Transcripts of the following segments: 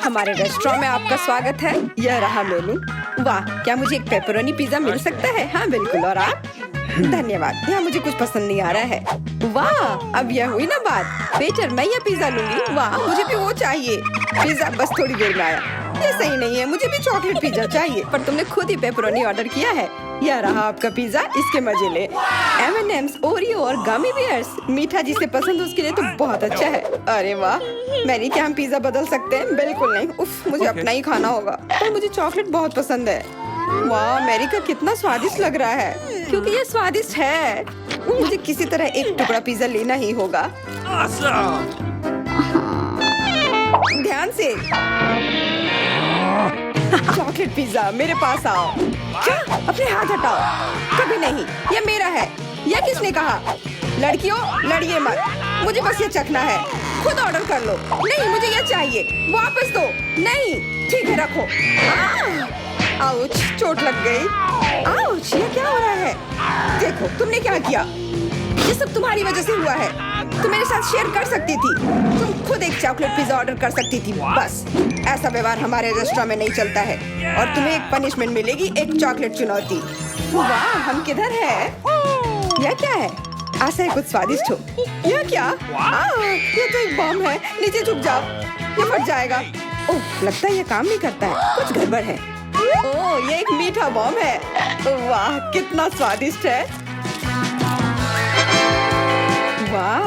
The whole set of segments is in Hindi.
हमारे रेस्टोरेंट में आपका स्वागत है। यह रहा मेनू। वाह, क्या मुझे एक पेपरोनी पिज्जा मिल सकता है? हाँ बिल्कुल। और आप? धन्यवाद, यहाँ मुझे कुछ पसंद नहीं आ रहा है। वाह, अब यह हुई ना बात। वेटर, मैं यह पिज्जा लूंगी। वाह, मुझे भी वो चाहिए। पिज्जा बस थोड़ी देर में आया। यह सही नहीं है, मुझे भी चॉकलेट पिज्जा चाहिए। पर तुमने खुद ही पेपरोनी ऑर्डर किया है। यह रहा आपका पिज्जा, इसके मजे ले। M&M's, ओरियो और गमी बियर्स। मीठा जिसे पसंद उसके लिए तो बहुत अच्छा है। अरे वाह, मैरी, क्या हम पिज्जा बदल सकते हैं? बिल्कुल नहीं। उफ, मुझे अपना ही खाना होगा। पर मुझे चॉकलेट बहुत पसंद है। वाह, मैरी का कितना स्वादिष्ट लग रहा है। क्योंकि ये स्वादिष्ट है, मुझे किसी तरह एक टुकड़ा पिज्जा लेना ही होगा। ध्यान से। चॉकलेट पिज्जा, मेरे पास आओ। क्या? अपने हाथ हटाओ। कभी नहीं, ये मेरा है। यह किसने कहा? लड़कियों, लड़िए मत। मुझे बस ये चखना है। खुद ऑर्डर कर लो। नहीं, मुझे ये चाहिए। वापस दो। नहीं, ठीक है, रखो। आउच, चोट लग गई। आउच, ये क्या हो रहा है? देखो, तुमने क्या किया? ये सब तुम्हारी वजह से हुआ है। तुम मेरे साथ शेयर कर सकती थी। तुम खुद एक चॉकलेट पिज्जा ऑर्डर कर सकती थी। बस, ऐसा व्यवहार हमारे रेस्टोरेंट में नहीं चलता है। और तुम्हें एक पनिशमेंट मिलेगी, एक चॉकलेट चुनौती। वाह, हम किधर है? यह क्या है? आशा है कुछ स्वादिष्ट हो। यह क्या? ये तो एक बम है। नीचे झुक जाओ, ये फट जाएगा। ओह, लगता है ये काम नहीं करता है। कुछ गड़बड़ है। ओह, ये एक मीठा बम है। वाह, कितना स्वादिष्ट है। वाह,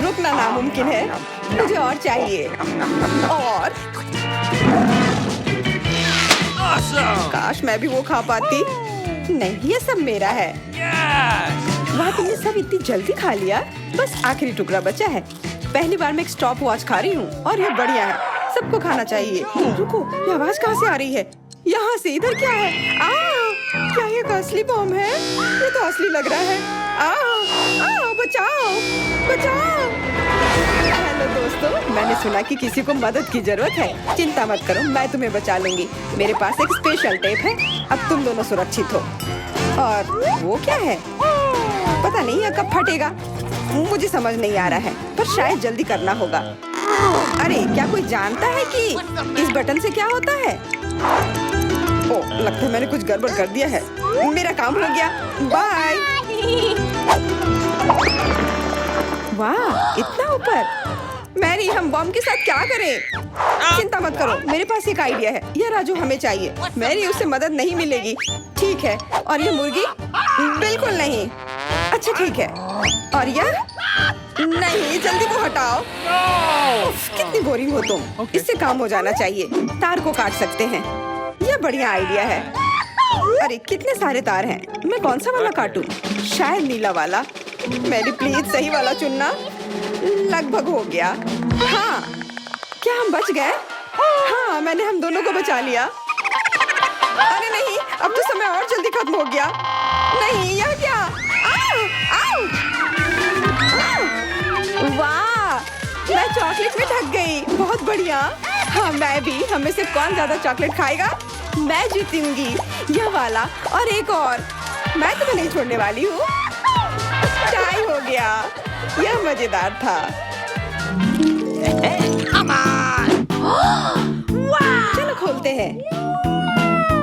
रुकना नामुमकिन है। मुझे और चाहिए। और काश मैं भी वो खा पाती। नहीं, ये सब मेरा है। वाह, तुमने सब इतनी जल्दी खा लिया। बस आखिरी टुकड़ा बचा है। पहली बार मैं एक स्टॉप वॉच खा रही हूँ और ये बढ़िया है। सबको खाना चाहिए। रुको, ये आवाज कहाँ से आ रही है? यहाँ से। इधर क्या है? क्या ये असली बम है? ये तो असली लग रहा है। बचाओ, बचाओ। हेलो दोस्तों, मैंने सुना कि किसी को मदद की जरूरत है। चिंता मत करो, मैं तुम्हें बचा लूंगी। मेरे पास एक स्पेशल टेप है। अब तुम दोनों सुरक्षित हो। और वो क्या है? पता नहीं यह कब फटेगा। मुझे समझ नहीं आ रहा है, पर शायद जल्दी करना होगा। अरे, क्या कोई जानता है कि इस बटन से क्या होता है? ओह, लगता है मैंने कुछ गड़बड़ कर दिया है। मेरा काम हो गया। बाय। वाह, इतना ऊपर। मैरी, हम बम के साथ क्या करें? चिंता मत करो, मेरे पास एक आइडिया है। यह राजू हमें चाहिए। मैरी, उससे मदद नहीं मिलेगी। ठीक है। और ये मुर्गी? बिल्कुल नहीं। अच्छा ठीक है। और यह? नहीं, जल्दी वो हटाओ। उफ, कितनी बोरिंग हो तुम। इससे काम हो जाना चाहिए। तार को काट सकते हैं। यह बढ़िया आइडिया है। अरे, कितने सारे तार हैं। मैं कौन सा वाला काटूं? शायद नीला वाला। मेरी प्लीज सही वाला चुनना। लगभग हो गया। हाँ, क्या हम बच गए? हाँ, मैंने हम दोनों को बचा लिया। अरे नहीं, अब तो समय और जल्दी खत्म हो गया। नहीं, यह क्या? आओ! वाह, मैं चॉकलेट में ढक गई। बहुत बढ़िया। हाँ, मैं भी। हमें से कौन ज्यादा चॉकलेट खाएगा? मैं जीतूंगी। यह वाला और एक और। मैं तुम्हें नहीं छोड़ने वाली हूँ। टाई हो गया। यह मजेदार था। चलो खोलते हैं।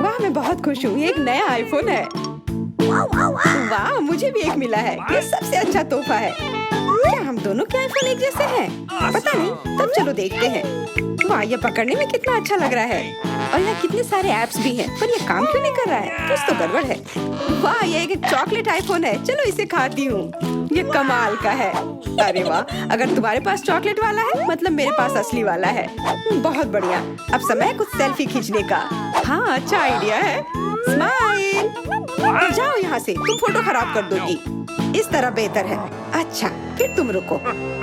वाह, मैं बहुत खुश हूँ। ये एक नया आईफोन है। वाह, मुझे भी एक मिला है। ये सबसे अच्छा तोहफा है। क्या हम दोनों के आईफोन एक जैसे हैं? पता नहीं, तब चलो देखते हैं। वाह, ये पकड़ने में कितना अच्छा लग रहा है। और यहाँ कितने सारे ऐप्स भी हैं, पर ये काम क्यों नहीं कर रहा है? कुछ तो गड़बड़ है। वाह, ये एक चॉकलेट आईफोन है। चलो इसे खाती हूँ। ये कमाल का है। अरे वाह, अगर तुम्हारे पास चॉकलेट वाला है, मतलब मेरे पास असली वाला है। बहुत बढ़िया। अब समय है कुछ सेल्फी खींचने का। हाँ, अच्छा आइडिया है। स्माइल। जाओ यहाँ से, तुम फोटो खराब कर दोगी। इस तरह बेहतर है। अच्छा, फिर तुम रुको।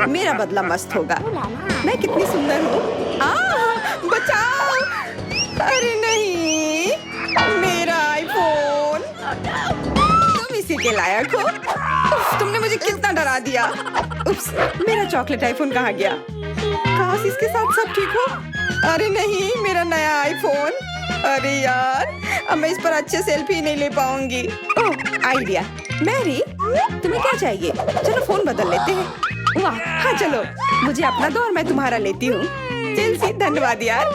मेरा बदला मस्त होगा। मैं कितनी सुंदर हूँ। बचाओ! अरे नहीं, मेरा आईफोन। तुम इसी के लायक हो। उफ, तुमने मुझे कितना डरा दिया। उप्स, मेरा चॉकलेट आईफोन कहाँ गया? काश इसके साथ सब ठीक हो। अरे नहीं, मेरा नया आईफोन। अरे यार, अब मैं इस पर अच्छे सेल्फी नहीं ले पाऊंगी। ओह, आइडिया। मैरी, तुम्हें क्या चाहिए? चलो फोन बदल लेते हैं। वाह, हाँ चलो। मुझे अपना दो और मैं तुम्हारा लेती हूँ। चेल्सी धन्यवाद यार।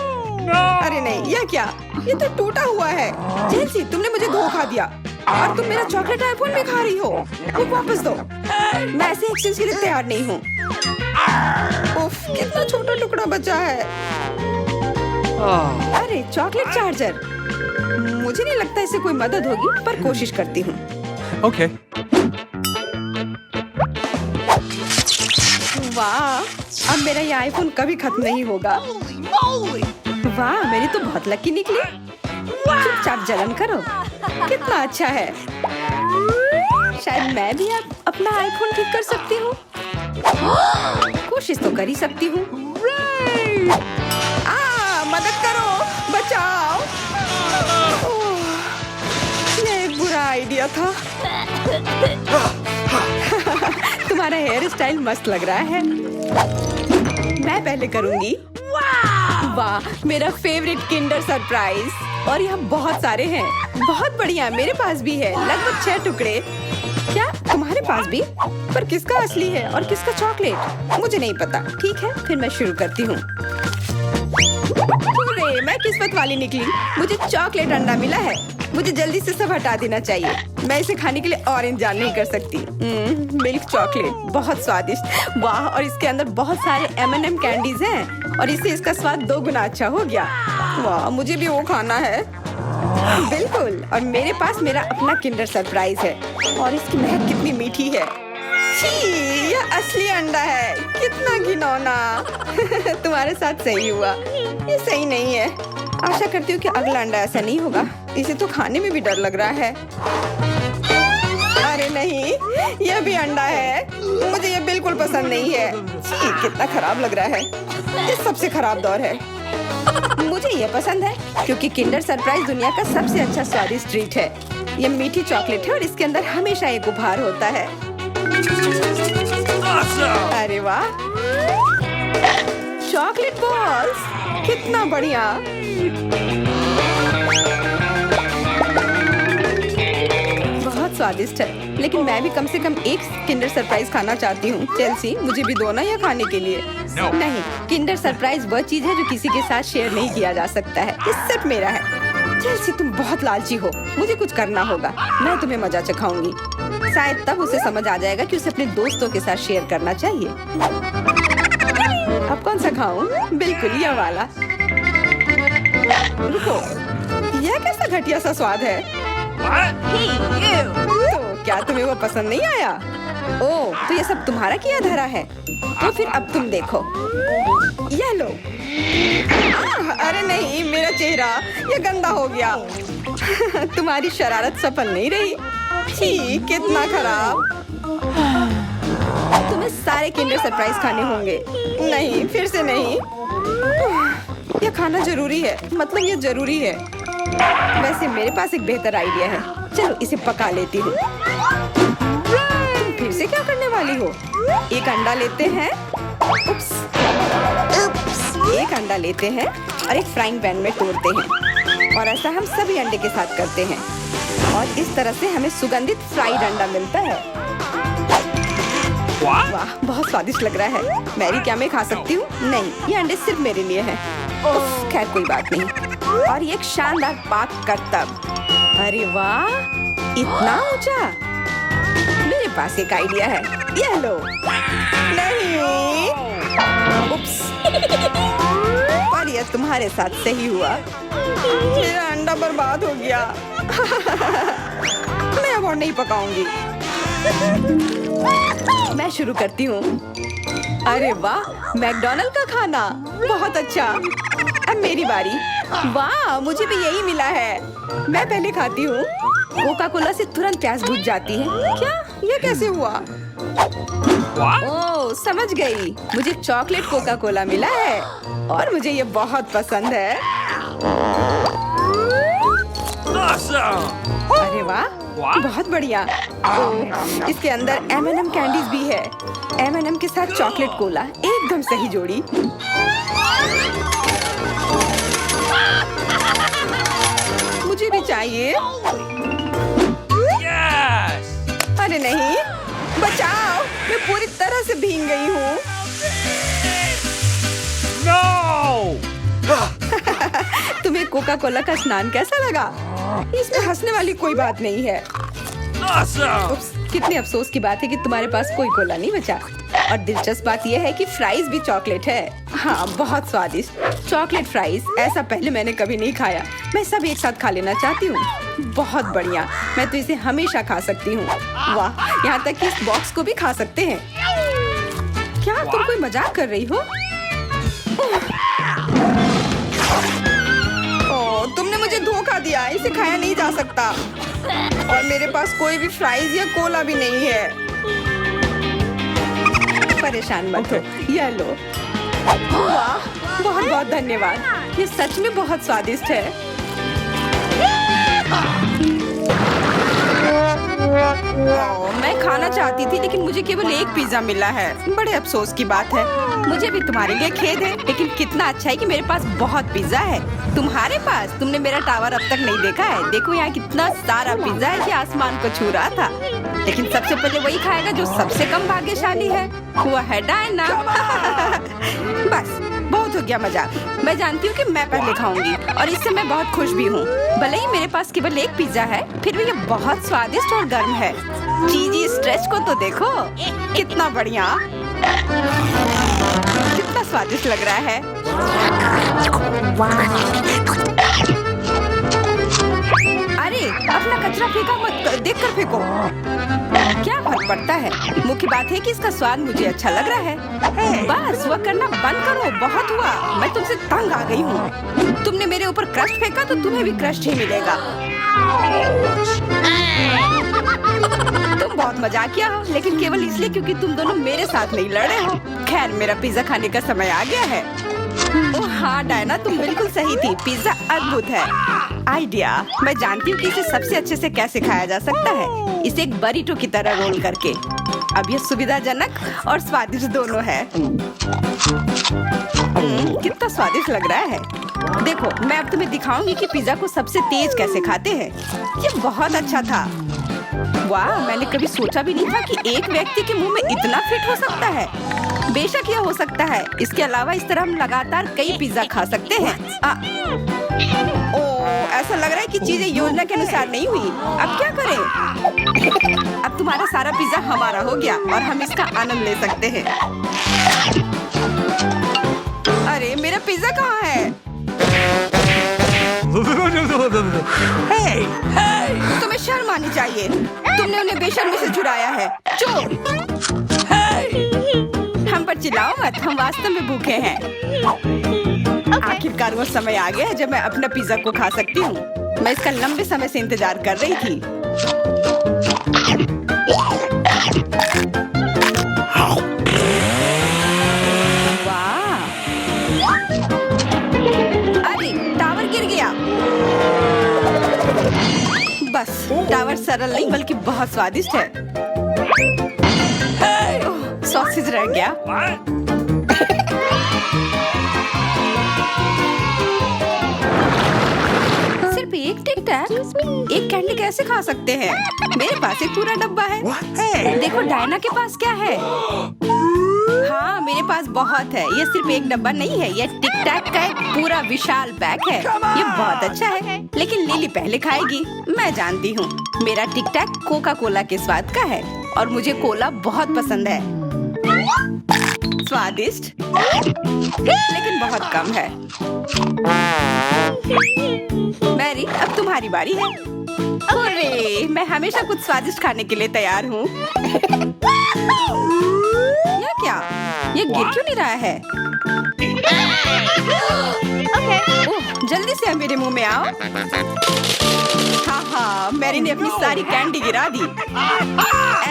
अरे नहीं, यह क्या? ये तो टूटा हुआ है। चेल्सी, तुमने मुझे धोखा दिया और तुम मेरा चॉकलेट आईफोन भी खा रही हो। वो वापस दो। मैं ऐसे एक्सचेंज के लिए तैयार नहीं हूँ। उफ, कितना छोटा टुकड़ा बचा है। अरे चॉकलेट चार्जर। मुझे नहीं लगता इससे कोई मदद होगी, पर कोशिश करती हूँ। Okay. वाह, अब मेरा ये आईफोन कभी खत्म नहीं होगा। वाह, मेरी तो बहुत लकी निकली। चुपचाप जलन करो। कितना अच्छा है। शायद मैं भी अब अपना आईफोन ठीक कर सकती हूँ। कोशिश तो कर ही सकती हूँ। मदद करो, बचाओ। ओह, ये एक बुरा आइडिया था। तुम्हारा हेयर स्टाइल मस्त लग रहा है। मैं पहले करूंगी। वाह, मेरा फेवरेट किंडर सरप्राइज। और यहाँ बहुत सारे हैं। बहुत बढ़िया, मेरे पास भी है लगभग 6 टुकड़े। क्या तुम्हारे पास भी? पर किसका असली है और किसका चॉकलेट? मुझे नहीं पता। ठीक है, फिर मैं शुरू करती हूँ। मैं किस्मत वाली निकली। मुझे चॉकलेट अंडा मिला है। मुझे जल्दी से सब हटा देना चाहिए। मैं इसे खाने के लिए और इंतजार नहीं कर सकती। मिल्क चॉकलेट बहुत स्वादिष्ट। वाह, और इसके अंदर बहुत सारे M&M कैंडीज हैं और इससे इसका स्वाद 2 गुना अच्छा हो गया। वाह, मुझे भी वो खाना है। बिल्कुल, और मेरे पास मेरा अपना किंडर सरप्राइज है और इसकी महक कितनी मीठी है। छी, यह असली अंडा है। कितना घिनौना। तुम्हारे साथ सही हुआ। ये सही नहीं है। आशा करती हूँ कि अगला अंडा ऐसा नहीं होगा। इसे तो खाने में भी डर लग रहा है। अरे नहीं, यह भी अंडा है। मुझे ये बिल्कुल पसंद नहीं है। छी, कितना खराब लग रहा है। ये सबसे खराब दौर है। मुझे ये पसंद है क्योंकि किंडर सरप्राइज दुनिया का सबसे अच्छा स्वादिष्ट ट्रीट है। ये मीठी चॉकलेट है और इसके अंदर हमेशा एक उपहार होता है। अरे वाह, चॉकलेट बॉल्स, कितना बढ़िया। बहुत स्वादिष्ट है, लेकिन मैं भी कम से कम एक किंडर सरप्राइज खाना चाहती हूँ। चेल्सी, मुझे भी दो ना यह खाने के लिए। नहीं, किंडर सरप्राइज वह चीज है जो किसी के साथ शेयर नहीं किया जा सकता है। ये सिर्फ मेरा है। चेल्सी, तुम बहुत लालची हो। मुझे कुछ करना होगा। मैं तुम्हें मजा चखाऊंगी। शायद तब उसे समझ आ जाएगा कि उसे अपने दोस्तों के साथ शेयर करना चाहिए। अब कौन सा खाऊं? बिल्कुल यह वाला। रुको, यह कैसा घटिया सा स्वाद है? तो क्या तुम्हें वो पसंद नहीं आया? ओह, तो ये सब तुम्हारा किया धरा है। तो फिर अब तुम देखो, यह लो। अरे नहीं, मेरा चेहरा ये गंदा हो गया। तुम्हारी शरारत सफल नहीं रही। छी, कितना खराब। तुम्हें सारे किंडर सरप्राइज खाने होंगे। नहीं, फिर से नहीं। यह खाना जरूरी है। मतलब ये जरूरी है। वैसे मेरे पास एक बेहतर आइडिया है। चलो इसे पका लेती हूँ। तुम फिर से क्या करने वाली हो? एक अंडा लेते हैं। उप्स, एक अंडा लेते हैं और एक फ्राइंग पैन में तोड़ते हैं और ऐसा हम सभी अंडे के साथ करते हैं और इस तरह से हमें सुगंधित फ्राइड अंडा मिलता है। वाह, बहुत स्वादिष्ट लग रहा है। मैरी, क्या मैं खा सकती हूँ? नहीं, ये अंडे सिर्फ मेरे लिए हैं। खैर कोई बात नहीं। और ये एक शानदार पाक करतब। अरे वाह, इतना ऊंचा। मेरे पास एक आइडिया है। ये लो। नहीं, उप्स। पर यह तुम्हारे साथ सही हुआ। मेरा अंडा बर्बाद हो गया। मैं अब और नहीं पकाऊंगी। मैं शुरू करती हूँ। अरे वाह, मैकडॉनल्ड का खाना, बहुत अच्छा। अब मेरी बारी। वाह, मुझे भी यही मिला है। मैं पहले खाती हूँ। कोका कोला से तुरंत प्यास बुझ जाती है। क्या? ये कैसे हुआ? ओह, समझ गई। मुझे चॉकलेट कोका कोला मिला है और मुझे ये बहुत पसंद है। अरे वाह, बहुत बढ़िया। ओह, इसके अंदर M&M कैंडीज भी है। M&M के साथ चॉकलेट कोला, एकदम सही जोड़ी। मुझे भी चाहिए। अरे नहीं, बचाओ, मैं पूरी तरह से भीग गई हूँ। No! कोका कोला का स्नान कैसा लगा? इसमें हंसने वाली कोई बात नहीं है। उप्स, कितने अफसोस की बात है कि तुम्हारे पास कोई कोला नहीं बचा। और दिलचस्प बात यह है कि फ्राइज भी चॉकलेट है। हाँ, बहुत स्वादिष्ट चॉकलेट फ्राइज, ऐसा पहले मैंने कभी नहीं खाया। मैं सब एक साथ खा लेना चाहती हूँ। बहुत बढ़िया, मैं तो इसे हमेशा खा सकती हूँ। वाह, यहाँ तक कि इस बॉक्स को भी खा सकते हैं। क्या तुम कोई मजाक कर रही हो? ओह, तुमने मुझे धोखा दिया। इसे खाया नहीं जा सकता। और मेरे पास कोई भी फ्राइज या कोला भी नहीं है। परेशान मत हो, ये लो। वाह, बहुत बहुत धन्यवाद। ये सच में बहुत स्वादिष्ट है। मैं खाना चाहती थी लेकिन मुझे केवल एक पिज्जा मिला है। बड़े अफसोस की बात है। मुझे भी तुम्हारे लिए खेद है, लेकिन कितना अच्छा है कि मेरे पास बहुत पिज्जा है। तुम्हारे पास? तुमने मेरा टावर अब तक नहीं देखा है। देखो यहाँ कितना सारा पिज्जा है कि आसमान को छू रहा था। लेकिन सबसे पहले वही खाएगा जो सबसे कम भाग्यशाली है। वो है डायना। बस बहुत हो गया मजाक। मैं जानती हूँ कि मैं पहले खाऊंगी और इससे मैं बहुत खुश भी हूँ। भले ही मेरे पास केवल एक पिज्जा है, फिर भी ये बहुत स्वादिष्ट और गर्म है। चीजी स्ट्रेच को तो देखो, कितना बढ़िया, कितना स्वादिष्ट लग रहा है। अरे, अपना कचरा फेंका मत, देखकर फेंको। क्या फर्क पड़ता है? मुख्य बात है कि इसका स्वाद मुझे अच्छा लग रहा है। बस वह करना बंद करो, बहुत हुआ। मैं तुमसे तंग आ गई हूँ। तुमने मेरे ऊपर क्रस्ट फेंका तो तुम्हें भी क्रस्ट ही मिलेगा। तुम बहुत मजाकिया हो, लेकिन केवल इसलिए क्योंकि तुम दोनों मेरे साथ नहीं लड़े हो। खैर, मेरा पिज्जा खाने का समय आ गया है। ओह हाँ डायना, तुम बिल्कुल सही थी। पिज्जा अद्भुत है। आइडिया, मैं जानती हूँ कि इसे सबसे अच्छे से कैसे खाया जा सकता है। इसे एक बरीटो की तरह रोल करके। अब यह सुविधाजनक और स्वादिष्ट दोनों है। कितना स्वादिष्ट लग रहा है। देखो, मैं अब तुम्हें दिखाऊंगी कि पिज्जा को सबसे तेज कैसे खाते हैं। ये बहुत अच्छा था। वाह, मैंने कभी सोचा भी नहीं था कि एक व्यक्ति के मुंह में इतना फिट हो सकता है। बेशक यह हो सकता है। इसके अलावा इस तरह हम लगातार कई पिज्जा खा सकते हैं। ओह, ऐसा लग रहा है कि चीजें योजना के अनुसार नहीं हुई। अब क्या करें? अब तुम्हारा सारा पिज्जा हमारा हो गया और हम इसका आनंद ले सकते हैं। अरे, मेरा पिज्जा कहाँ है? तुम्हें शर्म आनी चाहिए। तुमने उन्हें बेशर्मी से चुराया है। चोर! हम पर चिल्लाओ मत, हम वास्तव में भूखे हैं। आखिरकार वो समय आ गया है जब मैं अपना पिज्जा को खा सकती हूँ। मैं इसका लंबे समय से इंतजार कर रही थी। वाह! अरे, टावर गिर गया। बस, टावर सरल नहीं बल्कि बहुत स्वादिष्ट है। सॉसेज रह गया। सिर्फ एक टिक टैक, एक कैंडी कैसे खा सकते हैं? मेरे पास एक पूरा डब्बा है। देखो डायना के पास क्या है। हाँ, मेरे पास बहुत है। ये सिर्फ एक डब्बा नहीं है, ये टिक टैक का एक पूरा विशाल पैक है। ये बहुत अच्छा है, लेकिन लिली पहले खाएगी। मैं जानती हूँ, मेरा टिक टैक कोका कोला के स्वाद का है और मुझे कोला बहुत पसंद है। स्वादिष्ट, लेकिन बहुत कम है। मैरी, अब तुम्हारी बारी है। अरे, मैं हमेशा कुछ स्वादिष्ट खाने के लिए तैयार हूँ। यह क्या? ये गिर क्यों नहीं रहा है? ओह, जल्दी से मेरे मुंह में आओ। हाँ, मैरी ने अपनी सारी कैंडी गिरा दी।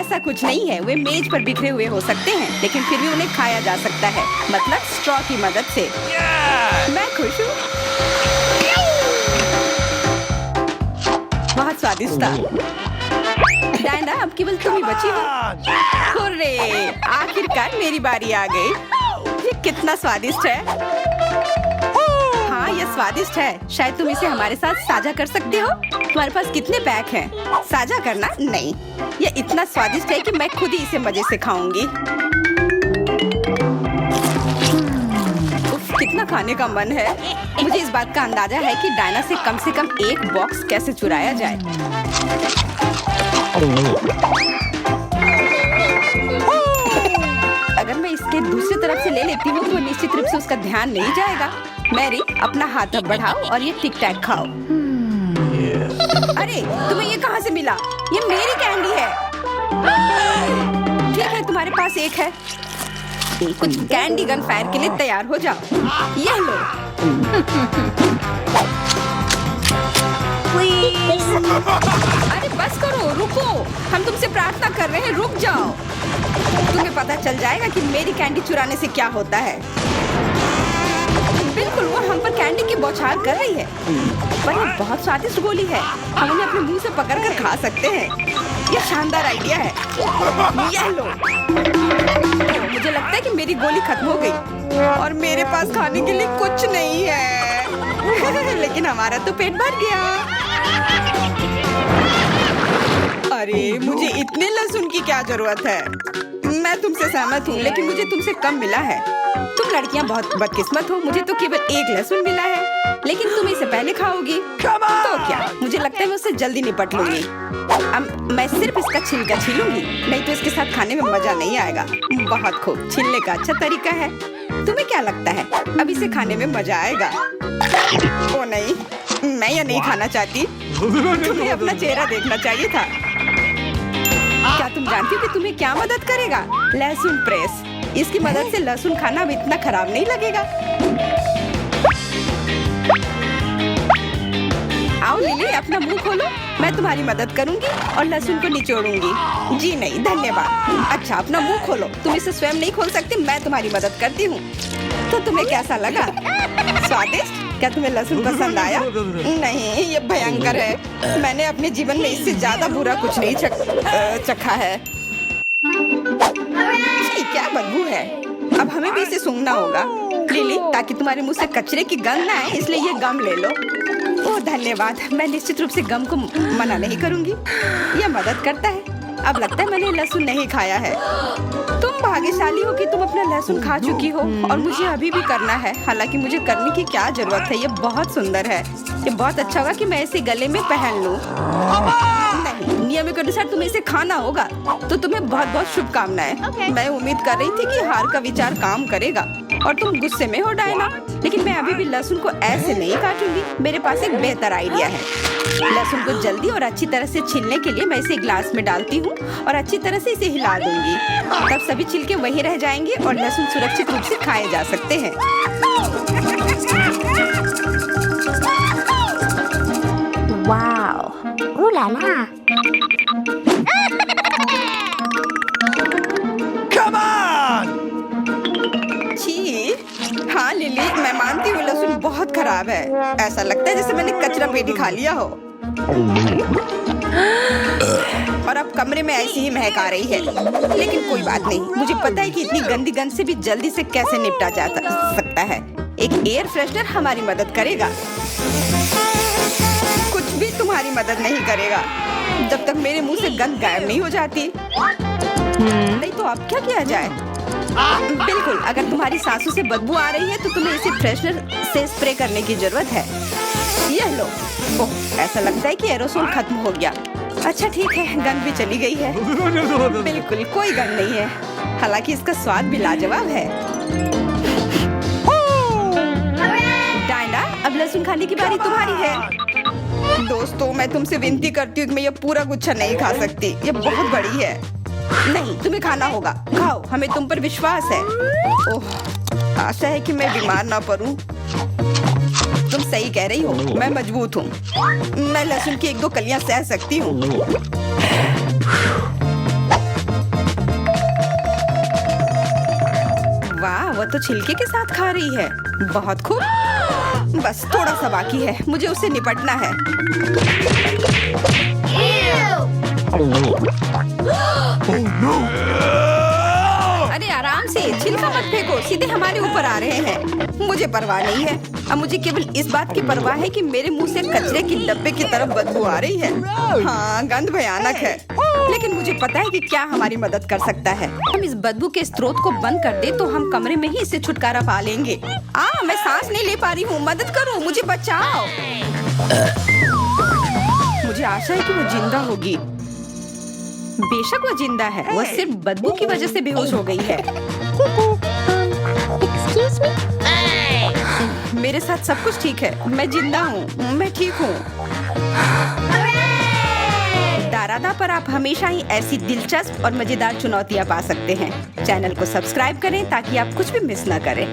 ऐसा कुछ नहीं है, वे मेज पर बिखरे हुए हो सकते हैं, लेकिन फिर भी उन्हें खाया जा सकता है, मतलब स्ट्रॉ की मदद से। मैं खुश हूँ। बहुत स्वादिष्ट था। डायना, अब केवल तुम ही बची हो। हुर्रे, आखिरकार मेरी बारी आ गई। ये कितना स्वादिष्ट है। हाँ, ये स्वादिष्ट है। शायद तुम इसे हमारे साथ साझा कर सकते हो। तुम्हारे पास कितने पैक हैं? साझा करना नहीं। ये इतना स्वादिष्ट है कि मैं खुद ही इसे मजे से खाऊंगी। उफ, कितना खाने का मन है। मुझे इस बात का अंदाजा है कि डायना से कम एक बॉक्स कैसे चुराया जाए। अगर मैं इसके दूसरी तरफ से ले लेती हूँ तो निश्चित रूप से उसका ध्यान नहीं जाएगा। मैरी, अपना हाथ अब बढ़ाओ और ये टिक टैक खाओ। अरे, तुम्हें ये कहाँ से मिला? ये मेरी कैंडी है। ठीक है, तुम्हारे पास एक है। कुछ कैंडी गन फायर के लिए तैयार हो जाओ। ये लो। अरे बस करो, रुको। हम तुमसे प्रार्थना कर रहे हैं, रुक जाओ। तुम्हें पता चल जाएगा कि मेरी कैंडी चुराने से क्या होता है। बिल्कुल, वो हम पर कैंडी की बौछार कर रही है। पर ये बहुत स्वादिष्ट गोली है। हम उन्हें अपने मुंह से पकड़कर खा सकते हैं। ये शानदार आइडिया है। ये लो। मुझे लगता है कि मेरी गोली खत्म हो गई और मेरे पास खाने के लिए कुछ नहीं है। लेकिन हमारा तो पेट भर गया। अरे, मुझे इतने लहसुन की क्या जरूरत है? मैं तुमसे सहमत हूँ, लेकिन मुझे तुमसे कम मिला है। तुम लड़कियाँ बहुत बदकिस्मत हो। मुझे तो केवल एक लहसुन मिला है, लेकिन तुम इसे पहले खाओगी तो क्या? मुझे लगता है मैं उससे जल्दी निपट लूंगी। अब मैं सिर्फ इसका छिलका छीलूंगी, नहीं तो इसके साथ खाने में मजा नहीं आएगा। बहुत खूब, छीलने का अच्छा तरीका है। तुम्हें क्या लगता है अब इसे खाने में मजा आएगा? ओ नहीं, मैं यह नहीं खाना चाहती। तुम्हें अपना चेहरा देखना चाहिए था। क्या तुम जानती हो कि तुम्हें क्या मदद करेगा? लहसुन प्रेस। इसकी मदद से लहसुन खाना अब इतना खराब नहीं लगेगा। आओ लिली, अपना मुंह खोलो। मैं तुम्हारी मदद करूंगी और लहसुन को निचोड़ूंगी। जी नहीं, धन्यवाद। अच्छा, अपना मुंह खोलो। तुम इसे स्वयं नहीं खोल सकती, मैं तुम्हारी मदद करती हूँ। तो तुम्हें कैसा लगा? स्वादिष्ट? क्या तुम्हें लहसुन पसंद आया? नहीं, ये भयंकर है। मैंने अपने जीवन में इससे ज्यादा बुरा कुछ नहीं चखा है। क्या बदबू है। अब हमें भी इसे सूंघना होगा लिली, ताकि तुम्हारे मुंह से कचरे की गंध ना आए, इसलिए ये गम ले लो। ओह धन्यवाद। मैं निश्चित रूप से गम को मना नहीं करूंगी। यह मदद करता है। अब लगता है मैंने लहसुन नहीं खाया है। तुम भाग्यशाली हो कि तुम अपना लहसुन खा चुकी हो और मुझे अभी भी करना है। हालांकि मुझे करने की क्या जरूरत है, ये बहुत सुंदर है। ये बहुत अच्छा होगा कि मैं इसे गले में पहन लूं। नहीं, नियम के अनुसार तुम्हें इसे खाना होगा। तो तुम्हें बहुत बहुत शुभकामनाएं। मैं उम्मीद कर रही थी कि हार का विचार काम करेगा और तुम गुस्से में हो डायना, लेकिन मैं अभी भी लहसुन को ऐसे नहीं काटूंगी। मेरे पास एक बेहतर आइडिया है। लहसुन को जल्दी और अच्छी तरह से छीलने के लिए मैं इसे ग्लास में डालती हूँ और अच्छी तरह से इसे हिला दूंगी। तब सभी छिलके वहीं रह जाएंगे और लहसुन सुरक्षित रूप से खाए जा सकते हैं। Wow, ooh la la। Come on! छी, हाँ लिली, मैं मानती हूँ लहसुन बहुत खराब है। ऐसा लगता है जैसे मैंने कचरा पेटी खा लिया हो। और अब कमरे में ऐसी ही महक आ रही है। लेकिन कोई बात नहीं, मुझे पता है कि इतनी गंदी गंध से भी जल्दी से कैसे निपटा जा सकता है। एक एयर फ्रेशनर हमारी मदद करेगा। कुछ भी तुम्हारी मदद नहीं करेगा जब तक मेरे मुंह से गंध गायब नहीं हो जाती। नहीं तो अब क्या किया जाए? बिल्कुल, अगर तुम्हारी सांसों से बदबू आ रही है तो तुम्हें इसे फ्रेशनर से स्प्रे करने की जरूरत है। यह लो। ओह, ऐसा लगता है कि एरोसोल खत्म हो गया। अच्छा ठीक है, गंध भी चली गई है। बिल्कुल कोई गंध नहीं है। हालांकि इसका स्वाद भी लाजवाब है। डायना, अब लहसुन खाने की बारी तुम्हारी है। दोस्तों, मैं तुमसे विनती करती हूँ कि मैं ये पूरा गुच्छा नहीं खा सकती। ये बहुत बड़ी है। नहीं, तुम्हें खाना होगा। खाओ, हमें तुम पर विश्वास है। ओह, आशा है कि मैं बीमार ना पड़ूं। तुम सही कह रही हो, मैं मजबूत हूँ। मैं लहसुन की 1-2 कलियां सह सकती हूँ। वाह, वो तो छिलके के साथ खा रही है। बहुत खूब। बस थोड़ा सा बाकी है, मुझे उससे निपटना है। अरे आराम से, छिलका मत फेंको, सीधे हमारे ऊपर आ रहे हैं। मुझे परवाह नहीं है। अब मुझे केवल इस बात की परवाह है कि मेरे मुंह से कचरे की डब्बे की तरफ बदबू आ रही है। हाँ, गंध भयानक है, लेकिन मुझे पता है कि क्या हमारी मदद कर सकता है। हम इस बदबू के स्रोत को बंद कर दे तो हम कमरे में ही इससे छुटकारा पा लेंगे। मैं सांस नहीं ले पा रही हूँ, मदद करो, मुझे बचाओ। मुझे आशा है कि वो जिंदा होगी। बेशक वो जिंदा है, वो सिर्फ बदबू की वजह से बेहोश हो गई है। Excuse me? मेरे साथ सब कुछ ठीक है, मैं जिंदा हूँ, मैं ठीक हूँ। दारादा पर आप हमेशा ही ऐसी दिलचस्प और मजेदार चुनौतियाँ पा सकते हैं। चैनल को सब्सक्राइब करें ताकि आप कुछ भी मिस न करें।